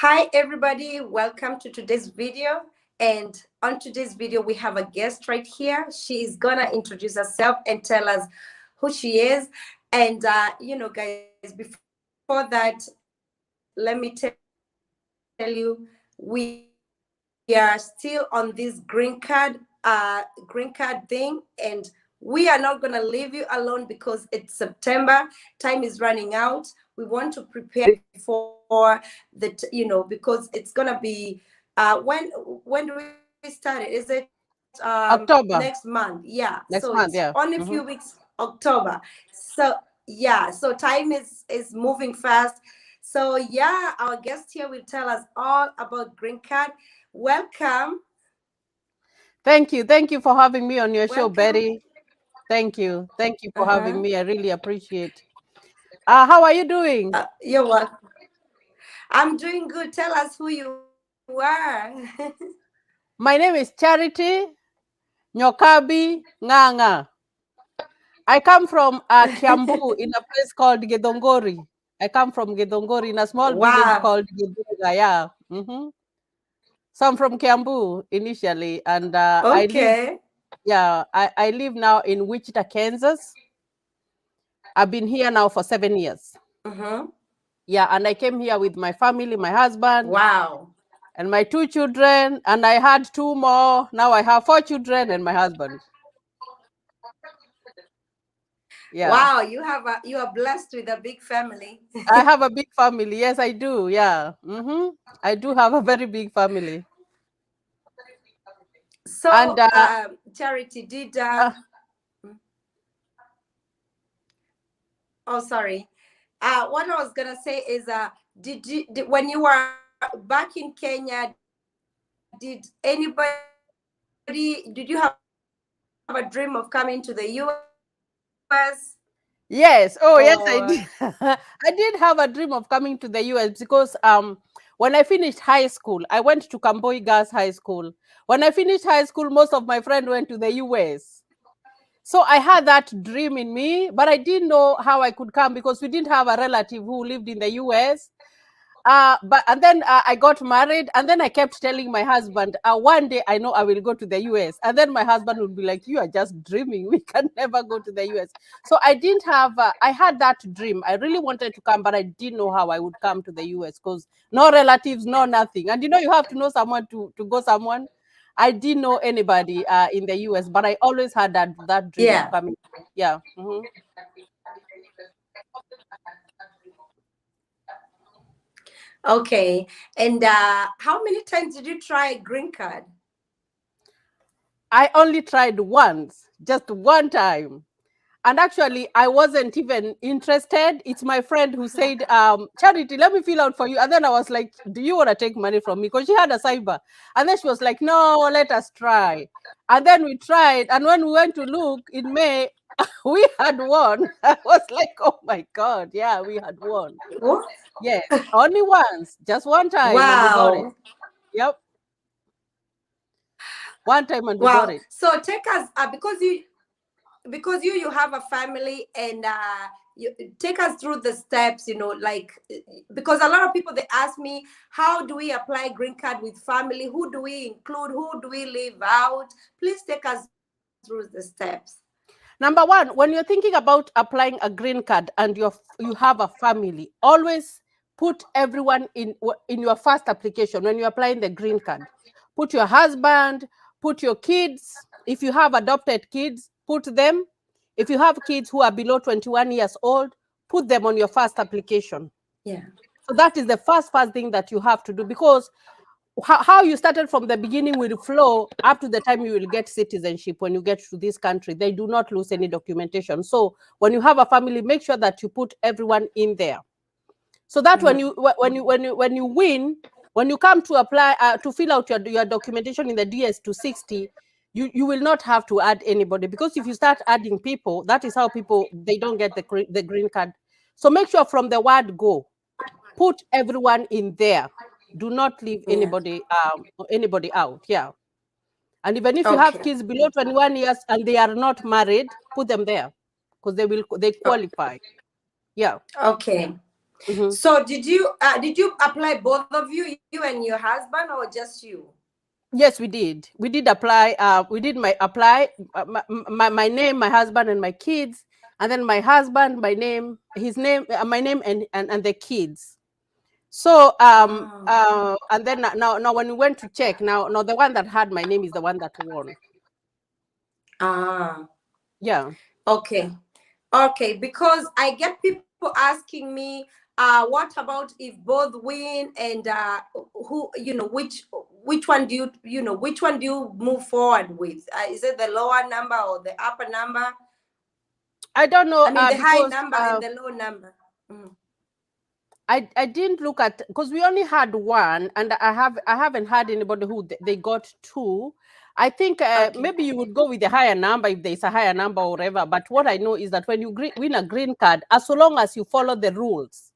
Hi everybody, welcome to today's video. And on today's video, we have a guest right here. She is gonna introduce herself and tell us who she is. And guys, before that, let me tell you, we are still on this green card thing, and we are not gonna leave you alone because it's September. Time is running out. We want to prepare before because it's gonna be when do we start it? Is it next month? October Yeah. So it's next only a month. few Yeah. weeks, October. So yeah, so time is moving fast. So yeah, our guest here will tell us all about green card. Welcome. Thank you for having me on your show, Welcome. Betty. Thank you for Uh-huh. having me. I really appreciate. How are you doing? You're welcome. I'm doing good. Tell us who you are. My name is Charity Nyokabi Nganga. I come from Kiambu in a place called Gedongori. I come from Gedongori in a small village Wow. called Gedonga. Yeah. So I'm from Kiambu initially, and I live. Okay. Yeah, I live now in Wichita, Kansas. I've been here now for 7 years. Mm-hmm. Yeah, and I came here with my family, my husband, Wow. and my two children, and I had two more. Now I have four children and my husband. Yeah, Wow, you are blessed with a big family. I have a big family. Yes, I do. Yeah, I do have a very big family. And So, Charity, did uh, oh sorry, what I was gonna say is, did when you were back in Kenya, did did you have a dream of coming to the US yes, oh or? yes, I did. I did have a dream of coming to the US because when I finished high school, I went to Kamboi Girls High School. When I finished high school, most of my friends went to the US. So I had that dream in me, but I didn't know how I could come because we didn't have a relative who lived in the US. But and then I got married, and then I kept telling my husband, one day I know I will go to the US. And then my husband would be like, "You are just dreaming. We can never go to the US." So I didn't have. I had that dream. I really wanted to come, but I didn't know how I would come to the US because no relatives, no nothing. And you have to know someone to go someone. I didn't know anybody in the US, but I always had that dream of Yeah. coming. Yeah. Okay. And how many times did you try green card? I only tried once, just one time. And actually, I wasn't even interested. It's my friend who said, Charity, let me fill out for you. And then I was like, do you want to take money from me? Because she had a cyber. And then she was like, no, let us try. And then we tried. And when we went to look in May, we had won. I was like, oh my God. Yeah, we had won. What? Yes, only once, just one time, and we got it. Wow. Yep, one time and we got Wow. it. So take us, because you have a family, and you take us through the steps, like, because a lot of people, they ask me, how do we apply green card with family? Who do we include? Who do we leave out? Please take us through the steps. Number one, when you're thinking about applying a green card and you have a family, always put everyone in your first application when you're applying the green card. Put your husband, put your kids. If you have adopted kids, put them. If you have kids who are below 21 years old, put them on your first application. Yeah. So that is the first thing that you have to do, because how you started from the beginning will flow up to the time you will get citizenship. When you get to this country, they do not lose any documentation. So when you have a family, make sure that you put everyone in there, so that when Mhm. you win, when you come to apply to fill out your documentation in the DS260, you will not have to add anybody, because if you start adding people, that is how people, they don't get the green card. So make sure from the word go, put everyone in there. Do not leave Yeah. anybody out. Yeah. And even if you have Okay. kids below 21 years and they are not married, put them there, because they Oh, qualify. Yeah. okay. Mhm. So did you apply, both of you, you and your husband, or just you? Yes, we did. We did apply. We did my apply, my name, my husband, and my kids, and then my husband, my name, his name, my name, and the kids. So and then now when we went to check, now the one that had my name is the one that won. Ah. Yeah. Okay. Okay, because I get people asking me, what about if both win, and who, which one do which one do you move forward with? Is it the lower number or the upper number? I don't know. I mean, the high Because number and the low number. Mhm. I didn't look at, because we only had one, and I haven't had anybody who they got two. I think Okay. maybe you would go with a higher number if there's a higher number or whatever. But what I know is that when you win a green card, as long as you follow the rules,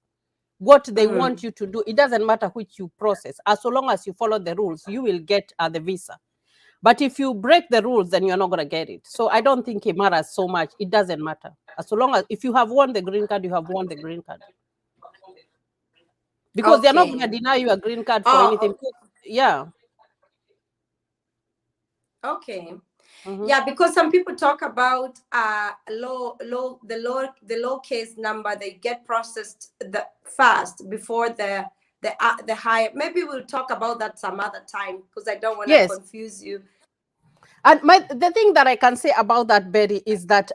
what they Mhm. want you to do, it doesn't matter which you process. As long as you follow the rules, you will get the visa. But if you break the rules, then you're not going to get it. So I don't think it matters so much. It doesn't matter. As long as if you have won the green card, you have won the green card. Because they're not going to Okay. deny you a green card for anything. Yeah. Okay. Mhm. Yeah, because some people talk about the low case number, they get processed the fast before the higher. Maybe we'll talk about that some other time, because I don't want to Yes. confuse you. And the thing that I can say about that, Betty, is that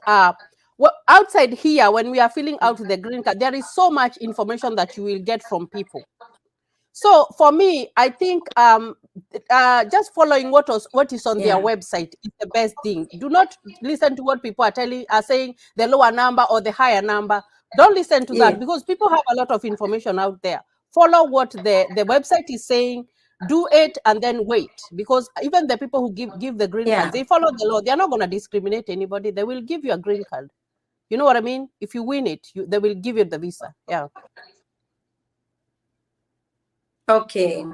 outside here, when we are filling out the green card, there is so much information that you will get from people. So for me, I think just following what is on their Yeah. website is the best thing. Do not listen to what people are saying, the lower number or the higher number. Don't listen to Yeah. that, because people have a lot of information out there. Follow what the website is saying. Do it and then wait, because even the people who give the green Yeah. cards, they follow the law. They are not going to discriminate anybody. They will give you a green card. You know what I mean? If you win it, they will give you the visa. Yeah. Okay.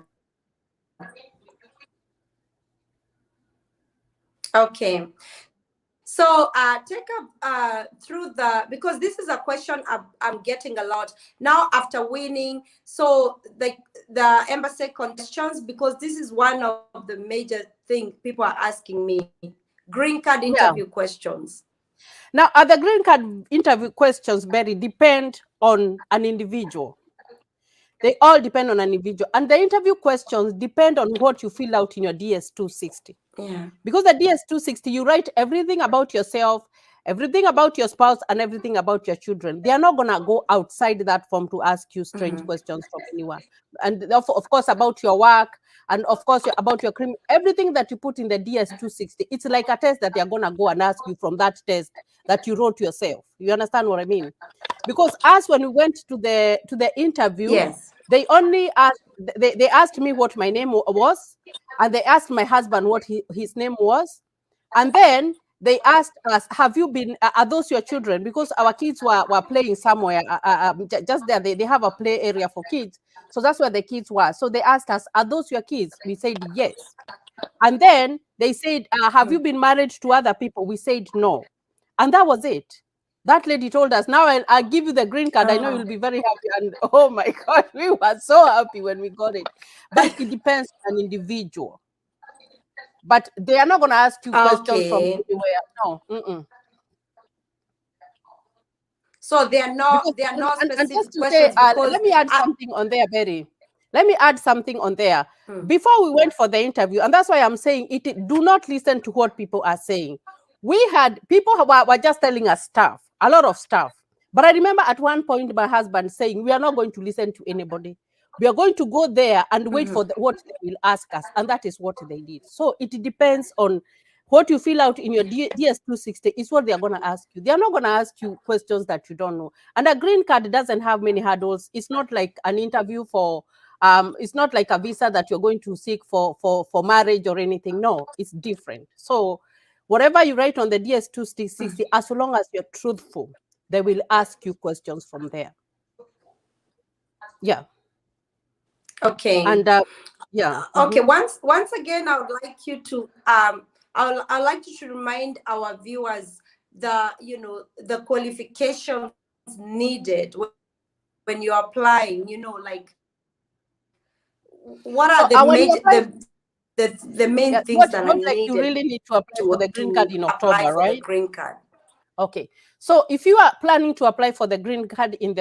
Okay. So take up through because this is a question I'm getting a lot now after winning. So the embassy questions, because this is one of the major things people are asking me, green card interview questions. Now, the green card interview questions, Betty, depend on an individual. They all depend on an individual. And the interview questions depend on what you fill out in your DS-260. Yeah. Because the DS-260, you write everything about yourself, everything about your spouse, and everything about your children. They are not going to go outside that form to ask you strange questions from anyone. And of course, about your work, and of course, about your criminal, everything that you put in the DS-260, it's like a test that they're going to go and ask you from that test that you wrote yourself. You understand what I mean? Because us, when we went to the interview, Yes. they only asked, they asked me what my name was, and they asked my husband what his name was, and then they asked us, have you been, are those your children? Because our kids were playing somewhere, just there, they have a play area for kids, so that's where the kids were. So they asked us, are those your kids? We said yes. And then they said, have you been married to other people? We said no. And that was it. That lady told us, now I'll give you the green card. I know you'll be very happy. And oh my God, we were so happy when we got it. But it depends on an individual. But they are not going to ask you questions from Okay. anywhere. No. Mm-mm. So they are not And just specific to say, questions, because let me add something on there, Betty. Let me add something on there. Before we went for the interview, and that's why I'm saying it, do not listen to what people are saying. We had people who were just telling us stuff, a lot of stuff. But I remember at one point my husband saying, we are not going to listen to anybody. We are going to go there and wait for what they will ask us. And that is what they did. So it depends on what you fill out in your DS-260 is what they are going to ask you. They are not going to ask you questions that you don't know. And a green card doesn't have many hurdles. It's not like an interview for, it's not like a visa that you're going to seek for marriage or anything. No, it's different. So whatever you write on the DS-260, as long as you're truthful, they will ask you questions from there. Yeah. Okay. And yeah. Okay. Once again, I would like you to I'd like you to remind our viewers the qualifications needed when when you're applying, like what So are the when you major apply, the main yeah, things that are not like you needed really need to apply for the green card in apply October, for the right? green card? Okay. So if you are planning to apply for the green card in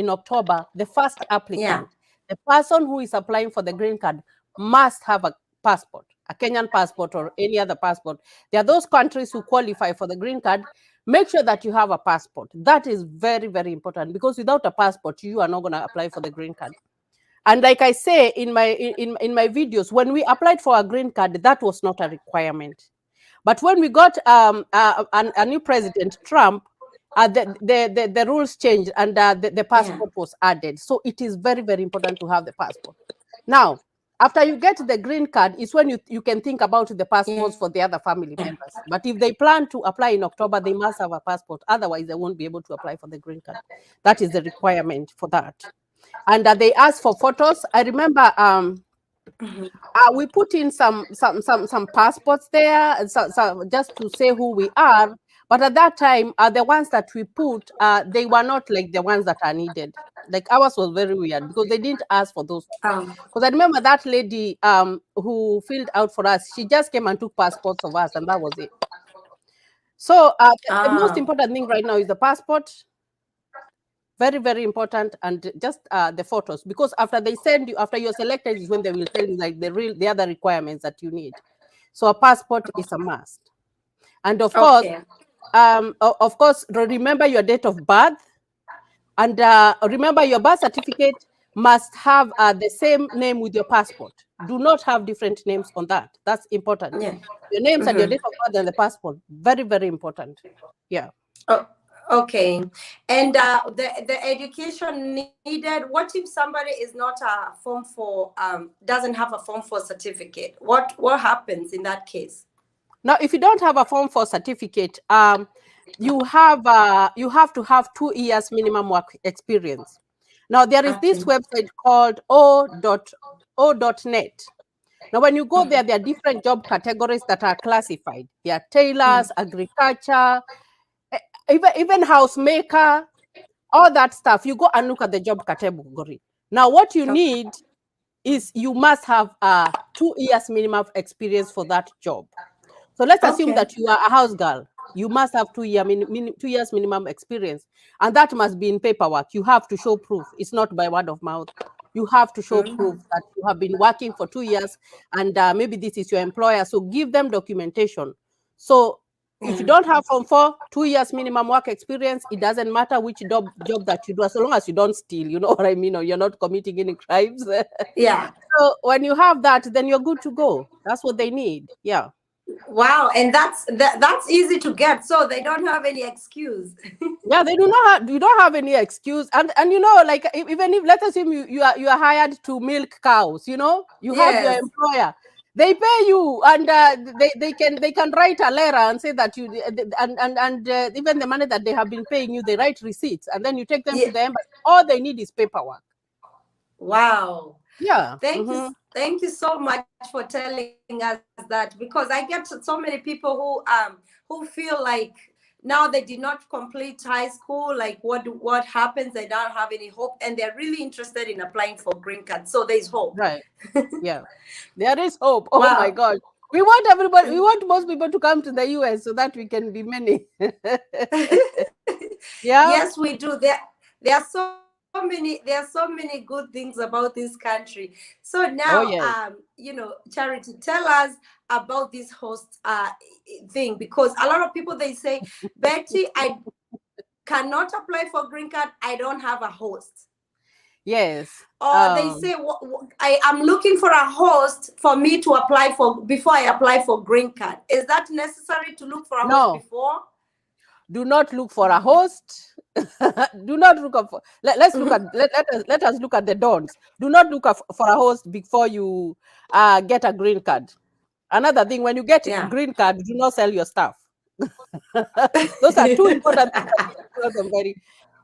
October, the first applicant, the person who is applying for the green card must have a passport, a Kenyan passport or any other passport. There are those countries who qualify for the green card. Make sure that you have a passport. That is very, very important, because without a passport, you are not going to apply for the green card. And like I say in my videos, when we applied for a green card, that was not a requirement. But when we got a new president, Trump, the rules changed, and the passport was added. So it is very, very important to have the passport. Now, after you get the green card is when you can think about the passports for the other family members. But if they plan to apply in October, they must have a passport. Otherwise, they won't be able to apply for the green card. That is the requirement for that. And they ask for photos. I remember we put in some passports there, just to say who we are. But at that time, the ones that we put, they were not like the ones that are needed. Like ours was very weird because they didn't ask for those. Because I remember that lady who filled out for us, she just came and took passports of us, and that was it. So the most important thing right now is the passport. Very, very important, and just the photos, because after they send you, after you're selected, is when they will tell you like the other requirements that you need. So a passport is a must, and of course, remember your date of birth, and remember your birth certificate must have the same name with your passport. Do not have different names on that. That's important. Your names and your date of birth and the passport, very, very important. Yeah. Okay. And the education needed, what if somebody is not a form for doesn't have a form for certificate? What happens in that case? Now, if you don't have a form for certificate, you have to have 2 years minimum work experience. Now, there is this website called o.net. Now, when you go there, there are different job categories that are classified. There are tailors, agriculture, even housemaker, all that stuff. You go and look at the job category. Now, what you need is you must have 2 years minimum experience for that job. So let's assume that you are a house girl. You must have 2 years minimum experience, and that must be in paperwork. You have to show proof. It's not by word of mouth. You have to show proof that you have been working for 2 years, and maybe this is your employer. So give them documentation. So if you don't have Form 4, 2 years minimum work experience, it doesn't matter which job that you do, as long as you don't steal, you know what I mean, or you're not committing any crimes. Yeah. So when you have that, then you're good to go. That's what they need. Yeah. Wow, and that's easy to get, so they don't have any excuse. Yeah, they do not have, you don't have any excuse, and you know, like even if let's assume you are hired to milk cows, you know, you have your employer, they pay you, and they can write a letter and say that you and even the money that they have been paying you, they write receipts, and then you take them to them. But all they need is paperwork. Wow. Yeah. Thank you so much for telling us that, because I get so many people who feel like now they did not complete high school, like what happens, they don't have any hope, and they're really interested in applying for green card. So there's hope. Right. Yeah, there is hope. Oh my God. We want everybody, we want most people to come to the US so that we can be many. Yeah. Yes, we do. There are so many good things about this country. So now, you know, Charity, tell us about this host thing, because a lot of people, they say, Betty, I cannot apply for green card, I don't have a host. Yes. Or they say, I am looking for a host for me to apply for before I apply for green card. Is that necessary to look for a host before? Do not look for a host. Do not look for. Let's look at. Let us look at the don'ts. Do not look for a host before you get a green card. Another thing, when you get a green card, do not sell your stuff. Those are two important things.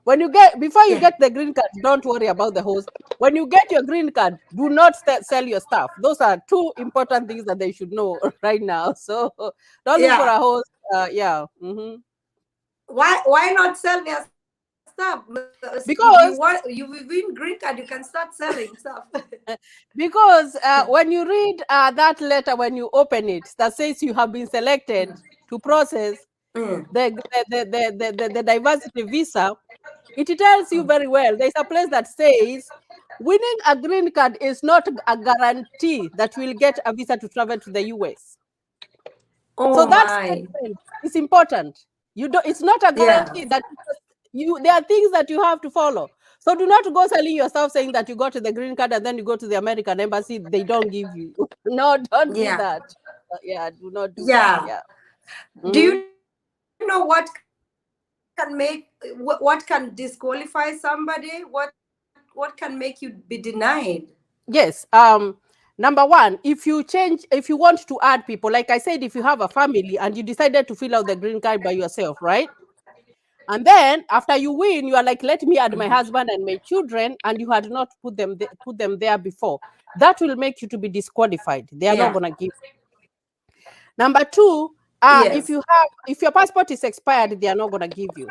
When you before you get the green card, don't worry about the host. When you get your green card, do not sell your stuff. Those are two important things that they should know right now. So don't look for a host. Yeah. Why not sell their stuff. Because You win green card, you can start selling stuff. because when you read that letter, when you open it, that says you have been selected to process the diversity visa, it tells you very well. There's a place that says winning a green card is not a guarantee that you will get a visa to travel to the US. Oh So that my. statement is important. You don't. It's not a guarantee that you. There are things that you have to follow. So do not go selling yourself saying that you got the green card and then you go to the American embassy. They don't give you. No, don't do that. Yeah, do not do that. Yeah. Do you know what can make what can disqualify somebody? What can make you be denied? Yes. Number one, if you want to add people, like I said, if you have a family and you decided to fill out the green card by yourself, right? And then after you win, you are like, let me add my husband and my children, and you had not put them there before. That will make you to be disqualified. They are not gonna give. Number two, if your passport is expired, they are not gonna give you.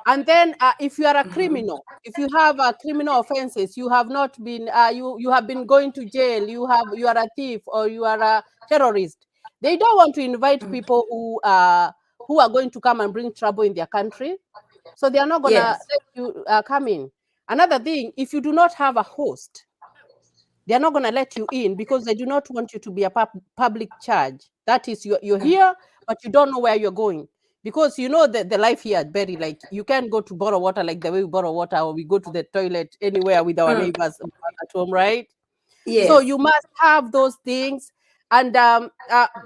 And then if you are a criminal, if you have criminal offenses, you have not been you have been going to jail, you are a thief or you are a terrorist, they don't want to invite people who are going to come and bring trouble in their country, so they are not gonna let you come in. Another thing, if you do not have a host, they are not gonna let you in because they do not want you to be a public charge. That is, you're here but you don't know where you're going. Because you know the life here at Berry, like you can't go to borrow water like the way we borrow water, or we go to the toilet anywhere with our neighbors at home, right? Yes. So you must have those things. And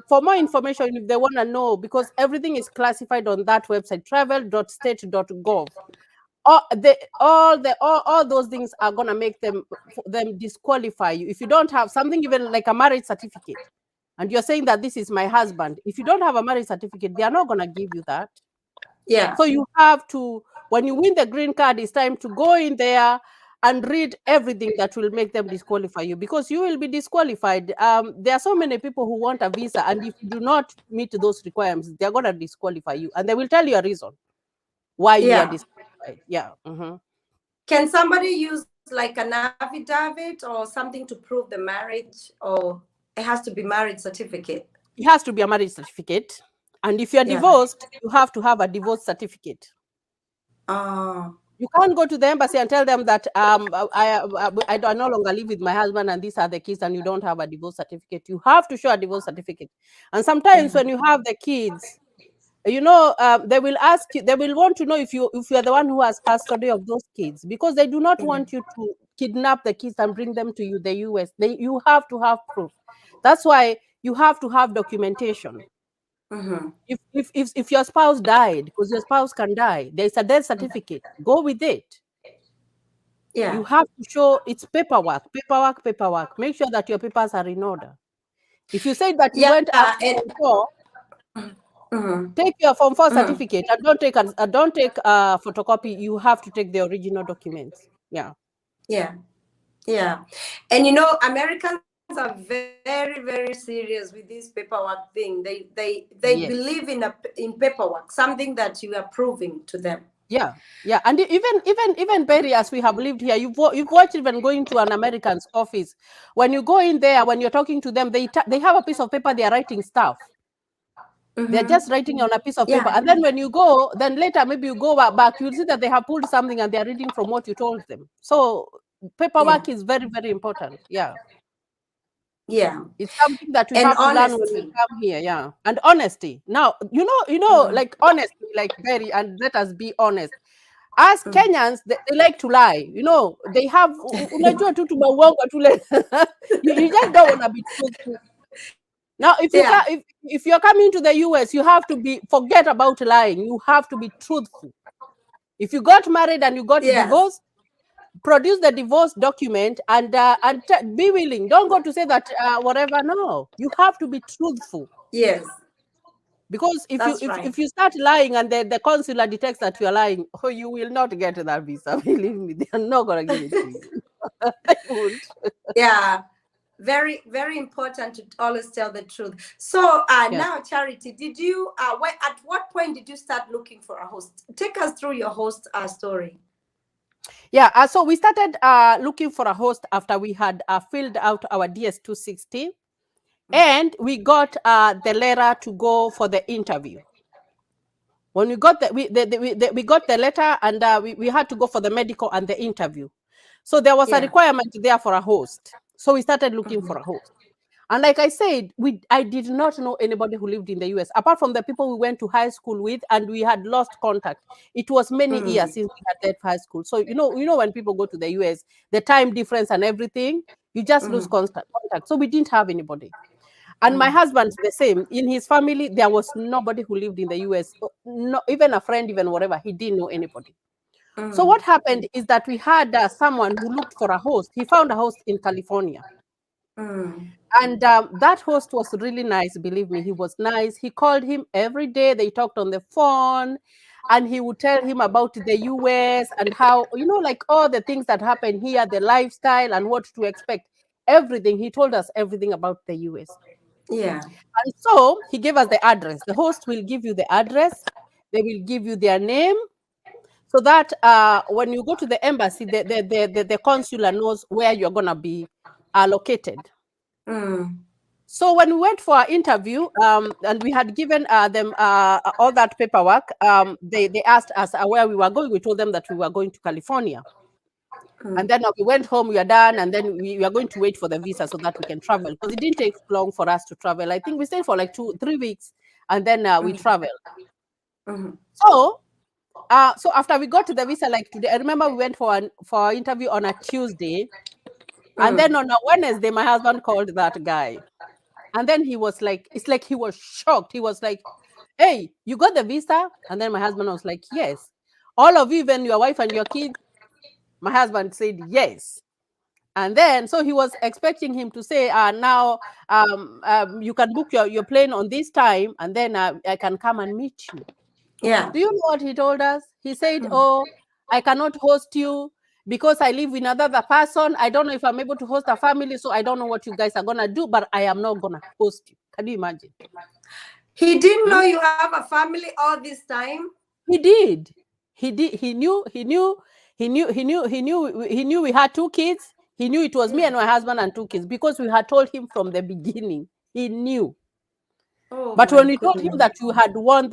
for more information, if they want to know, because everything is classified on that website, travel.state.gov. All those things are gonna make them disqualify you if you don't have something, even like a marriage certificate. And you're saying that this is my husband. If you don't have a marriage certificate, they are not going to give you that. Yeah. So you have to, when you win the green card, it's time to go in there and read everything that will make them disqualify you, because you will be disqualified. There are so many people who want a visa, and if you do not meet those requirements, they're going to disqualify you, and they will tell you a reason why you are disqualified. Yeah. Can somebody use like an affidavit or something to prove the marriage, or it has to be marriage certificate? It has to be a marriage certificate. And if you're divorced, you have to have a divorce certificate. You can't go to the embassy and tell them that I no longer live with my husband and these are the kids, and you don't have a divorce certificate. You have to show a divorce certificate. And sometimes when you have the kids, you know, they will ask you, they will want to know if you are the one who has custody of those kids, because they do not want you to kidnap the kids and bring them to the US. You have to have proof. That's why you have to have documentation. If your spouse died, because your spouse can die, there's a death certificate. Go with it. Yeah. You have to show it's paperwork. Make sure that your papers are in order. If you say that you went up take your Form 4 certificate and don't take a photocopy. You have to take the original documents. Yeah. And you know, Americans are very, very serious with this paperwork thing. They believe in paperwork, something that you are proving to them. Yeah. And even Barry, as we have lived here, you've watched even going to an American's office. When you go in there, when you're talking to them, they have a piece of paper, they are writing stuff. They're just writing on a piece of paper. And then when you go, then later maybe you go back, you'll see that they have pulled something and they're reading from what you told them. So paperwork is very, very important. Yeah. It's something that we have to learn when we come here. Yeah. And honesty. Now, you know, like honesty, like Barry, and let us be honest. As Kenyans, they like to lie. You know, they have you just don't want to be truthful. Now, if you're coming to the US, you have to forget about lying. You have to be truthful. If you got married and you got divorced, produce the divorce document and be willing. Don't go to say that whatever. No, you have to be truthful. Yes. Because if you start lying and the consular detects that you are lying, you will not get that visa. Believe me, they are not gonna give it to you. Yeah. Very, very important to always tell the truth. So Yeah. now, Charity, did you at what point did you start looking for a host? Take us through your host story. Yeah, so we started looking for a host after we had filled out our DS-260, and we got the letter to go for the interview. When we got we got the letter, and we had to go for the medical and the interview. So there was a requirement there for a host. So we started looking for a host. And like I said, I did not know anybody who lived in the US, apart from the people we went to high school with, and we had lost contact. It was many years since we had left high school. So you know when people go to the US, the time difference and everything, you just lose constant contact. So we didn't have anybody. And my husband, the same. In his family, there was nobody who lived in the US, no, even a friend, even whatever. He didn't know anybody. So what happened is that we had someone who looked for a host. He found a host in California. And that host was really nice. Believe me, he was nice. He called him every day. They talked on the phone, and he would tell him about the US and how, like all the things that happen here, the lifestyle and what to expect. Everything. He told us everything about the US. Yeah. And so he gave us the address. The host will give you the address. They will give you their name, so that when you go to the embassy, the consular knows where you're going to be located. So when we went for our interview, and we had given them all that paperwork, they asked us where we were going. We told them that we were going to California. And then we went home, we are done, and then we are going to wait for the visa so that we can travel, because it didn't take long for us to travel. I think we stayed for like 2-3 weeks, and then we traveled. So after we got to the visa, like today, I remember we went for an interview on a Tuesday, and then on a Wednesday, my husband called that guy, and then he was like, it's like he was shocked. He was like, "Hey, you got the visa?" And then my husband was like, "Yes." "All of you, even your wife and your kids?" My husband said, "Yes." And then, so he was expecting him to say, now you can book your plane on this time, and then I can come and meet you. Yeah. Do you know what he told us? He said, "Oh, I cannot host you because I live with another person. I don't know if I'm able to host a family, so I don't know what you guys are going to do, but I am not going to host you." Can you imagine? He didn't know you have a family all this time? He did. He did. He knew we had 2 kids. He knew it was me and my husband and 2 kids, because we had told him from the beginning. He knew. But when we told him that you had won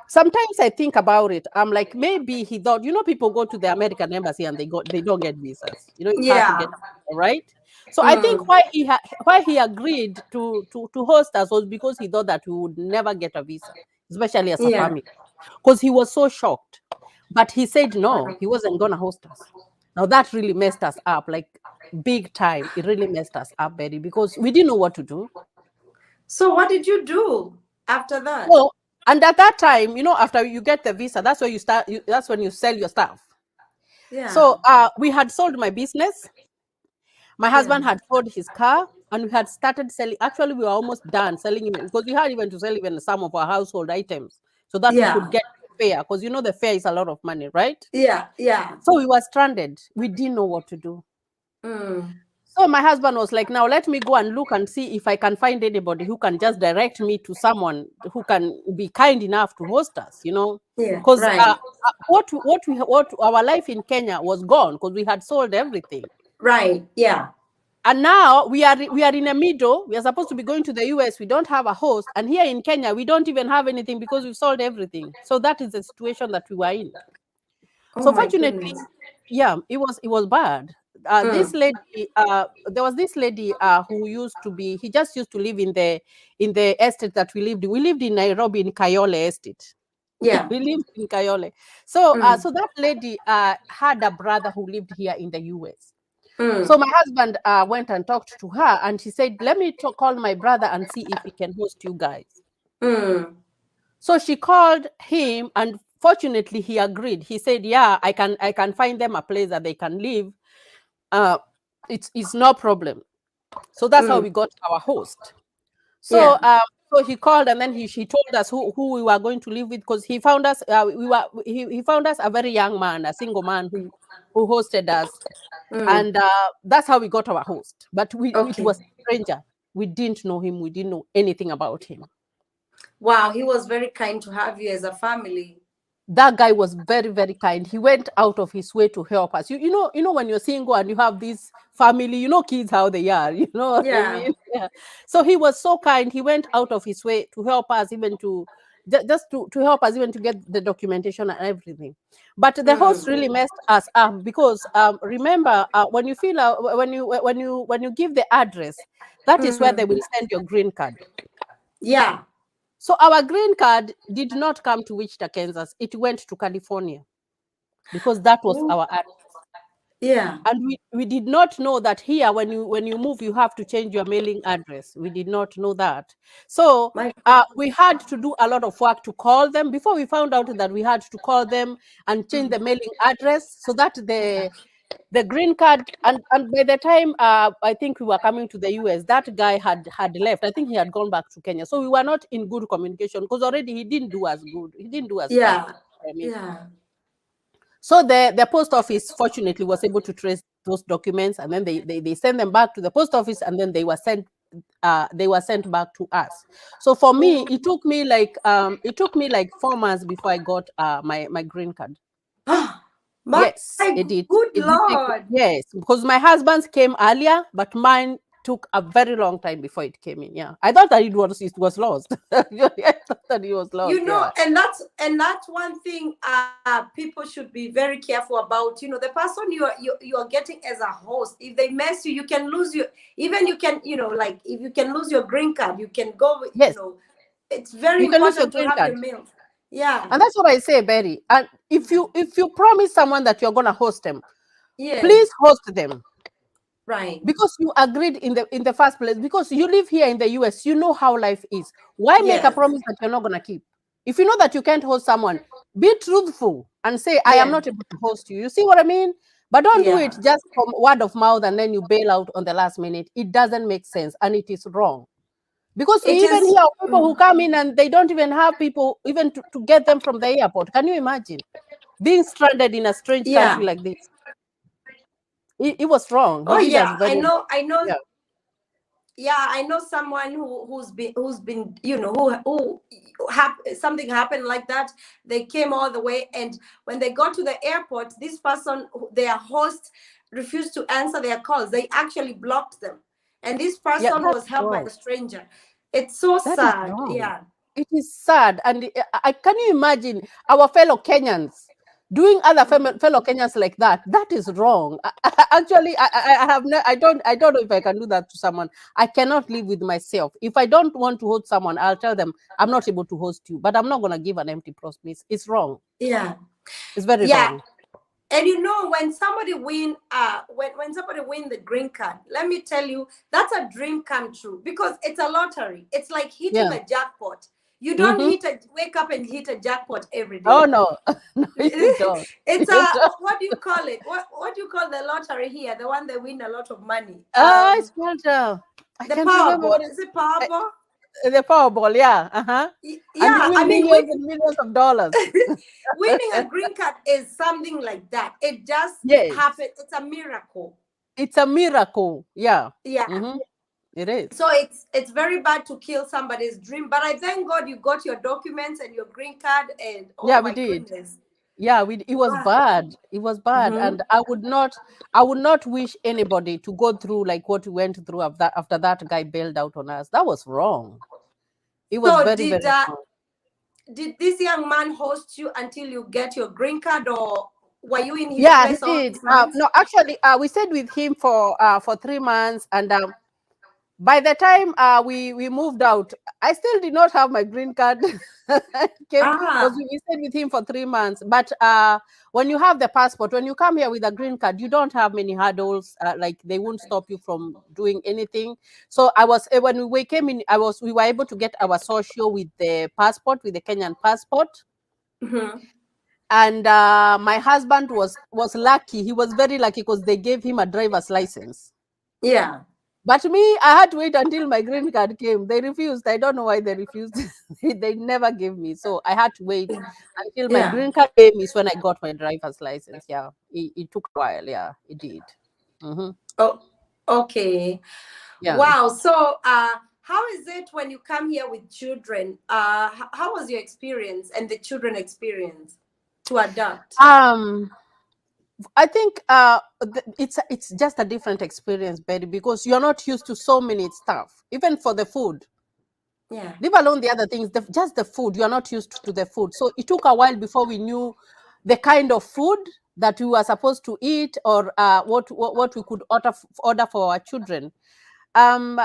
sometimes I think about it. I'm like, maybe he thought, people go to the American embassy and they don't get visas. It's hard to get, right? So I think why he agreed to host us was because he thought that we would never get a visa, especially as a family, because he was so shocked. But he said no, he wasn't going to host us. Now that really messed us up, like big time. It really messed us up, Betty, because we didn't know what to do. So what did you do after that? Well, and at that time, after you get the visa, that's where you start. That's when you sell your stuff. Yeah. So we had sold my business. My husband had sold his car, and we had started selling. Actually, we were almost done selling him, because we had even to sell even some of our household items so that we could get the fare, because the fare is a lot of money, right? Yeah. So we were stranded. We didn't know what to do. So my husband was like, "Now let me go and look and see if I can find anybody who can just direct me to someone who can be kind enough to host us, because what our life in Kenya was gone, because we had sold everything." Right. Yeah. And now we are in the middle. We are supposed to be going to the US. We don't have a host, and here in Kenya we don't even have anything because we've sold everything. So that is the situation that we were in. So fortunately, it was bad. This lady, there was this lady who he just used to live in the estate that we lived in. We lived in Nairobi, in Kayole Estate. Yeah. We lived in Kayole. So so that lady had a brother who lived here in the US. So my husband went and talked to her, and she said, "Let me call my brother and see if he can host you guys." So she called him, and fortunately he agreed. He said, "Yeah, I can find them a place that they can live. It's no problem." So that's how we got our host. So so he called, and then he told us who we were going to live with, because he found us he found us a very young man, a single man who who hosted us, Mm. and that's how we got our host. But it Okay. was a stranger. We didn't know him. We didn't know anything about him. Wow, he was very kind to have you as a family. That guy was very, very kind. He went out of his way to help us. You know when you're single and you have this family, you know kids how they are, you know what I Yeah. mean? Yeah. So he was so kind. He went out of his way to help us, even to just to help us even to get the documentation and everything. But the host really messed us up because remember when you fill out when you give the address, that is where they will send your green card. Yeah. So our green card did not come to Wichita, Kansas. It went to California because that was Ooh. our address. Yeah. And we did not know that here when you move you have to change your mailing address. We did not know that. So My. we had to do a lot of work to call them before we found out that we had to call them and change the mailing address so that the green card and by the time I think we were coming to the US, that guy had left. I think he had gone back to Kenya. So we were not in good communication because already he didn't do us good. He didn't do us right. Yeah. I mean, Yeah. so the post office fortunately was able to trace those documents, and then they sent them back to the post office, and then they were sent back to us. So for me, it took me like 4 months before I got my green card. My Yes, it did. good It did take, Lord. yes, because my husband's came earlier, but mine took a very long time before it came in. Yeah, I thought that it was lost. I thought that it was lost. You know, Yeah. and that's one thing people should be very careful about. You know, the person you are getting as a host, if they mess you, you can lose your, even you can, you know, like if you can lose your green card, you can go, you Yes, know, it's very you can lose your important to green have your card. meals. Yeah. And that's what I say, Betty. And if you promise someone that you're gonna host them, Yes. please host them Right. because you agreed in the first place. Because you live here in the US, you know how life is. Why make a Yes. promise that you're not gonna keep? If you know that you can't host someone, be truthful and say, I am Yeah. not able to host you. You see what I mean? But don't do it Yeah. just from word of mouth and then you bail out on the last minute. It doesn't make sense and it is wrong. Because we It even is. hear of people who come in and they don't even have people even to get them from the airport. Can you imagine being stranded in a strange country Yeah. like this? It was wrong. He Oh did us yeah. I very know. wrong. I know. Yeah. Yeah, I know someone who's been, you know, something happened like that. They came all the way, and when they got to the airport, this person, their host, refused to answer their calls. They actually blocked them, and this Yeah, person that's was helped by wrong. a stranger. It's so That is sad. wrong. Yeah. It is sad. And I can you imagine our fellow Kenyans doing other fellow Kenyans like that? That is wrong. Actually, I have no, I don't know if I can do that to someone. I cannot live with myself. If I don't want to host someone, I'll tell them I'm not able to host you, but I'm not gonna give an empty promise. It's wrong. Yeah. It's very Yeah. wrong. And you know, when somebody when somebody win the green card, let me tell you, that's a dream come true because it's a lottery. It's like hitting Yeah. a jackpot. You don't Mm-hmm. wake up and hit a jackpot every Oh day. no, no, you don't. It's You a, don't. what do you call it? What do you call the lottery here? The one that win a lot of money. It's called. I The can't remember Powerball. what Is it Powerball? the Powerball. Yeah. Uh huh. And you Yeah, win I mean, millions and millions of dollars. winning a green card is something like that. It just Yes, happened. It's a miracle. it's a miracle. Yeah. Yeah. Mm-hmm. It is. So it's very bad to kill somebody's dream, but I thank God you got your documents and your green card, and oh Yeah, we my did. goodness. Yeah, it was Wow. bad. It was bad, Mhm. and I would not wish anybody to go through like what we went through after that guy bailed out on us. That was wrong. It was So very very wrong. did this young man host you until you get your green card, or were you in his Yeah, he place all did. these months? No, actually, we stayed with him for 3 months, and by the time we moved out, I still did not have my green card. Came because Ah. we stayed with him for 3 months. But when you have the passport, when you come here with a green card, you don't have many hurdles. Like they won't stop you from doing anything. So I was when we came in, we were able to get our social with the passport, with the Kenyan passport. Mhm. And my husband was lucky. He was very lucky because they gave him a driver's license. Yeah. But me, I had to wait until my green card came. They refused. I don't know why they refused. They never gave me. So I had to wait until my Yeah. green card came is when I got my driver's license. Yeah. It took a while. Yeah, it did. Hmm. Oh, okay. Yeah. Wow. So, how is it when you come here with children? How was your experience and the children experience to adopt? I think it's just a different experience, Betty, because you're not used to so many stuff, even for the food. Yeah. Leave alone the other things, just the food. You are not used to the food, so it took a while before we knew the kind of food that we were supposed to eat, or what we could order for our children. And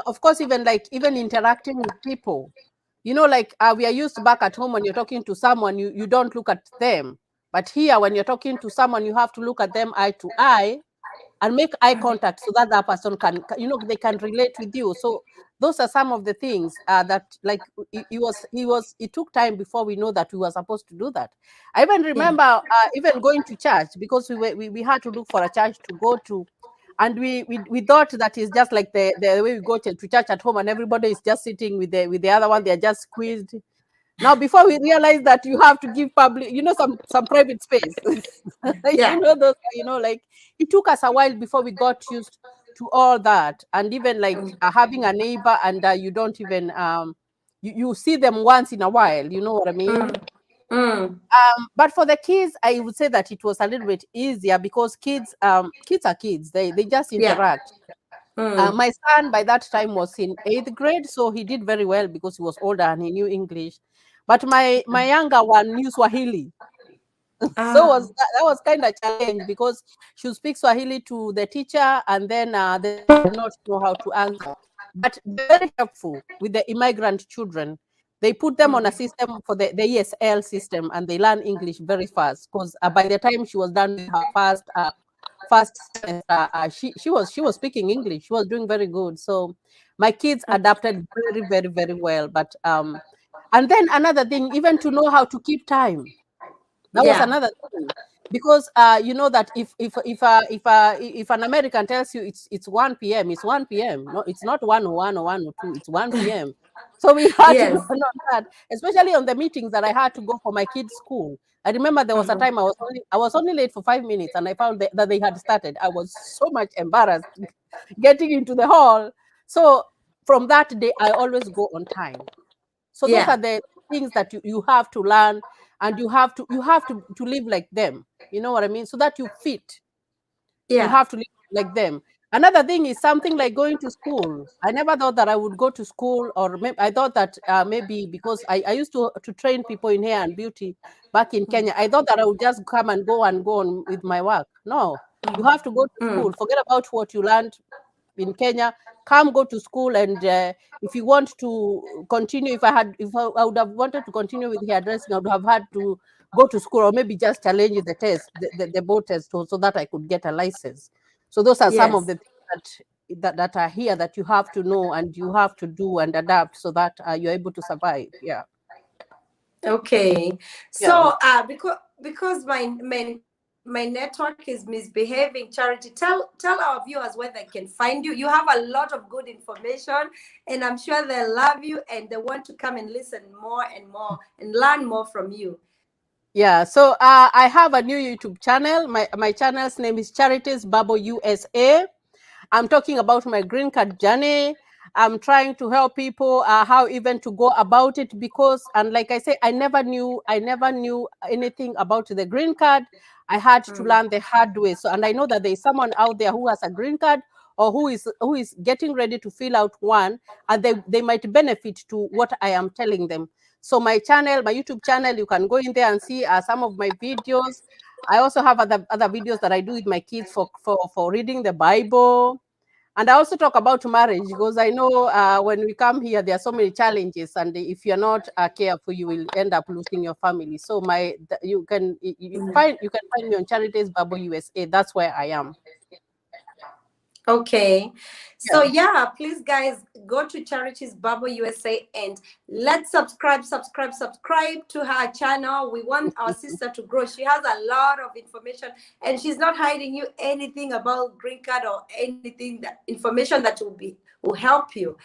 of course, even interacting with people, like we are used back at home. When you're talking to someone, you don't look at them, but here when you're talking to someone, you have to look at them eye to eye and make eye contact so that that person they can relate with you. So those are some of the things that, like, it took time before we know that we were supposed to do that. I even Yeah. remember even going to church, because we had to look for a church to go to. And we thought that is just like the way we go to church at home, and everybody is just sitting with the other one. They're just squeezed. Now, before we realize that you have to give public, some private space, Yeah. those, like, it took us a while before we got used to all that. And even like having a neighbor, and you don't even, you see them once in a while, you know what I mean? Mm. Mm. But for the kids, I would say that it was a little bit easier, because kids are kids. They just Yeah. interact. Mm. My son by that time was in 8th grade, so he did very well because he was older and he knew English. But my younger one knew Swahili, so Ah. that was kind of challenge, because she would speak Swahili to the teacher, and then the teacher would not know how to answer. But they're very helpful with the immigrant children. They put them on a system for the ESL system, and they learn English very fast. Because by the time she was done with her first semester, she was speaking English. She was doing very good. So my kids adapted very, very, very well. But and then another thing, even to know how to keep time, that was Yeah. another thing, because you know that if an American tells you it's 1 p.m., it's 1 p.m. No, it's not 1:01 or 1:02. It's 1 p.m. So we had to go Yes. on that, especially on the meetings that I had to go for my kids' school. I remember there was a time I was only late for 5 minutes, and I found that they had started. I was so much embarrassed getting into the hall. So from that day, I always go on time. So those Yeah. are the things that you have to learn, and you have to live like them. You know what I mean? So that you fit, you Yeah. have to live like them. Another thing is something like going to school. I never thought that I would go to school, or I thought that maybe because I used to train people in hair and beauty back in Kenya. I thought that I would just come and go on with my work. No, you have to go to school. Mm. Forget about what you learned in Kenya. Come, go to school, and if you want to continue, if I would have wanted to continue with hairdressing, I would have had to go to school, or maybe just challenge the test, the board test, so that I could get a license. So those are some of Yes. the things that are here that you have to know, and you have to do and adapt, so that you're able to survive. Yeah, Okay. yeah. So, because my network is misbehaving, Charity, tell our viewers where they can find you. You have a lot of good information, and I'm sure they love you and they want to come and listen more and more and learn more from you. Yeah, so I have a new YouTube channel. My channel's name is Charities Bubble USA. I'm talking about my green card journey. I'm trying to help people how even to go about it, because, and like I say, I never knew anything about the green card. I had to Mm. learn the hard way. So, and I know that there is someone out there who has a green card, or who is getting ready to fill out one, and they might benefit to what I am telling them. So my channel, my YouTube channel, you can go in there and see some of my videos. I also have other videos that I do with my kids for reading the Bible. And I also talk about marriage, because I know when we come here, there are so many challenges, and if you're not careful, you will end up losing your family. So you can find me on Charities Bible USA. That's where I am. Okay. So yeah, please guys go to Charity's Bubble USA and let's subscribe to her channel. We want our sister to grow. She has a lot of information and she's not hiding you anything about green card or anything, that information that will help you.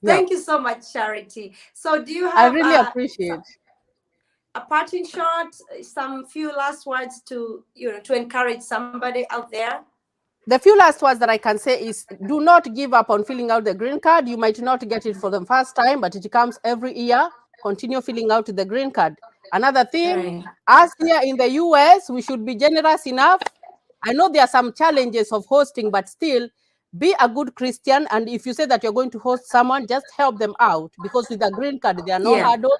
Thank you so much, Charity. So do you have I really appreciate a parting shot, some few last words to to encourage somebody out there? The few last words that I can say is do not give up on filling out the green card. You might not get it for the first time, but it comes every year. Continue filling out the green card. Another thing, us here in the US, we should be generous enough. I know there are some challenges of hosting, but still be a good Christian. And if you say that you're going to host someone, just help them out, because with a green card, there are no hurdles.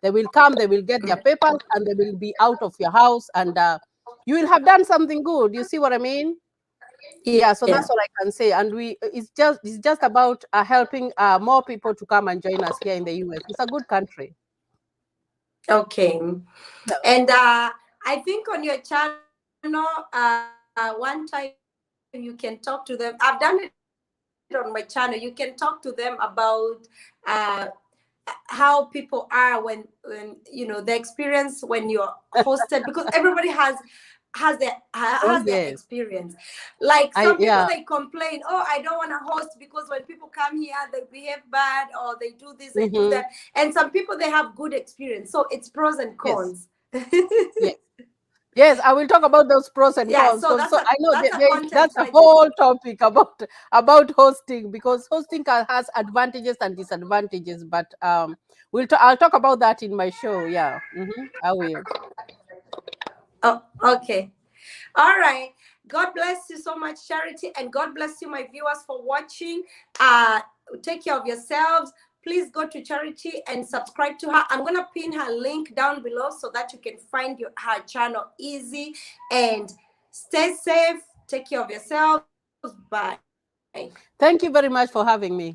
They will come, they will get their papers, and they will be out of your house, and you will have done something good. You see what I mean? Yeah, so that's all I can say. And it's just about helping more people to come and join us here in the US. It's a good country. Okay. And I think on your channel, one time you can talk to them. I've done it on my channel. You can talk to them about how people are when the experience when you're hosted, because everybody has their experience. Like some people, they complain, oh, I don't want to host because when people come here they behave bad, or they do this, they do that. And some people, they have good experience. So it's pros and cons. Yes, I will talk about those pros and cons. So I know that's a whole topic about hosting, because hosting has advantages and disadvantages. But I'll talk about that in my show. Yeah, I will. Oh, okay. All right. God bless you so much, Charity, and God bless you, my viewers, for watching. Take care of yourselves. Please go to Charity and subscribe to her. I'm going to pin her link down below so that you can find her channel easy. And stay safe. Take care of yourselves. Bye. Thank you very much for having me.